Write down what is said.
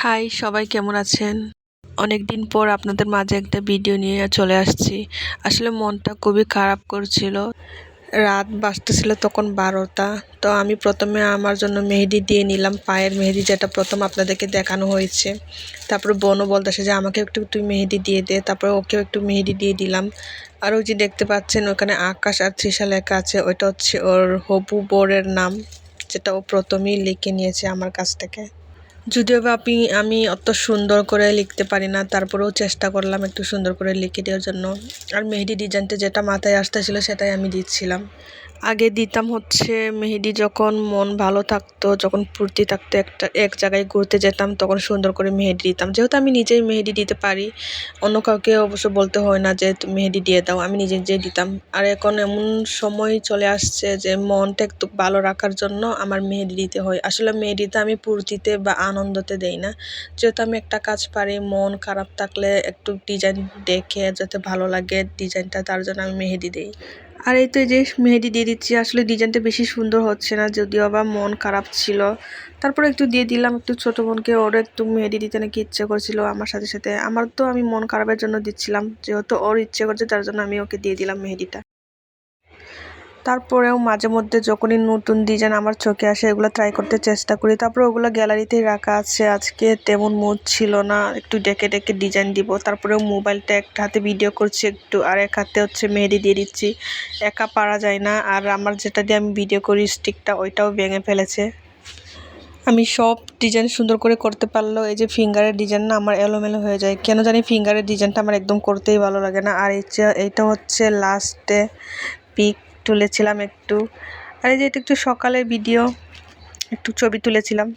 High, সবাই কেমন আছেন? অনেকদিন পর আপনাদের মাঝে একটা ভিডিও নিয়ে চলে আসছি। আসলে মনটা খুবই খারাপ করছিল। রাত বাজতেছিল তখন 12টা। তো আমি প্রথমে আমার জন্য মেহেদি দিয়ে নিলাম, পায়ের মেহেদি, যেটা প্রথম আপনাদেরকে দেখানো হয়েছে। তারপরে বোনও বলতেছে যে আমাকে একটু তুই মেহেদি দিয়ে দে। তারপরে ওকেও একটু মেহেদি দিয়ে দিলাম। আর ওই যে দেখতে পাচ্ছেন ওখানে আকাশ আর তৃষা লেখা আছে, ওইটা হচ্ছে ওর হবু বরের নাম, যেটা ও প্রথমেই লিখে নিয়েছে আমার কাছ থেকে। যদিও বা আমি অত সুন্দর করে লিখতে পারি না, তারপরেও চেষ্টা করলাম একটু সুন্দর করে লিখে দেওয়ার জন্য। আর মেহেদি ডিজাইনটা যেটা মাথায় আসতেছিল সেটাই আমি দিচ্ছিলাম। আগে দিতাম হচ্ছে মেহেদি যখন মন ভালো থাকতো, যখন ফুর্তি থাকতো, এক জায়গায় ঘুরতে যেতাম, তখন সুন্দর করে মেহেদি দিতাম। যেহেতু আমি নিজেই মেহেদি দিতে পারি, অন্য কাউকে অবশ্য বলতে হয় না যে তুমি মেহেদি দিয়ে দাও, আমি নিজে নিজেই দিতাম। আর এখন এমন সময় চলে আসছে যে মনটা একটু ভালো রাখার জন্য আমার মেহেদি দিতে হয়। আসলে মেহেদিটা আমি ফুর্তিতে বা আনন্দতে দেই না। যেহেতু আমি একটা কাজ পারি, মন খারাপ থাকলে একটু ডিজাইন দেখে যাতে ভালো লাগে ডিজাইনটা, তার জন্য আমি মেহেদি দিই। আর এই তো এই যে মেহেদি দিয়ে দিচ্ছি, আসলে ডিজাইনটা বেশি সুন্দর হচ্ছে না, যদিও আবার মন খারাপ ছিল। তারপরে একটু দিয়ে দিলাম, একটু ছোট বোনকে, ওর একটু মেহেদি দিতে নাকি ইচ্ছে করছিল আমার সাথে সাথে। আমার তো আমি মন খারাপের জন্য দিচ্ছিলাম, যেহেতু ওর ইচ্ছে করছে তার জন্য আমি ওকে দিয়ে দিলাম মেহেদিটা। তারপরেও মাঝে মধ্যে যখনই নতুন ডিজাইন আমার চোখে আসে এগুলো ট্রাই করতে চেষ্টা করি। তারপরে ওগুলো গ্যালারিতেই রাখা আছে। আজকে তেমন মুড ছিল না, একটু ডেকে ডেকে ডিজাইন দিব। তারপরেও মোবাইলটা একটা হাতে ভিডিও করছি একটু, আর এক হাতে হচ্ছে মেহেদি দিয়ে দিচ্ছি। একা পারা যায় না। আর আমার যেটা দিয়ে আমি ভিডিও করি স্টিকটা, ওইটাও ভেঙে ফেলেছে। আমি সব ডিজাইন সুন্দর করে করতে পারলেও এই যে ফিঙ্গারের ডিজাইন না আমার এলোমেলো হয়ে যায়, কেন জানি ফিঙ্গারের ডিজাইনটা আমার একদম করতেই ভালো লাগে না। আর এইটা হচ্ছে লাস্টে পিক তুলেছিলাম একটু। আর এই যে এটা একটু সকালের ভিডিও, একটু ছবি তুলেছিলাম।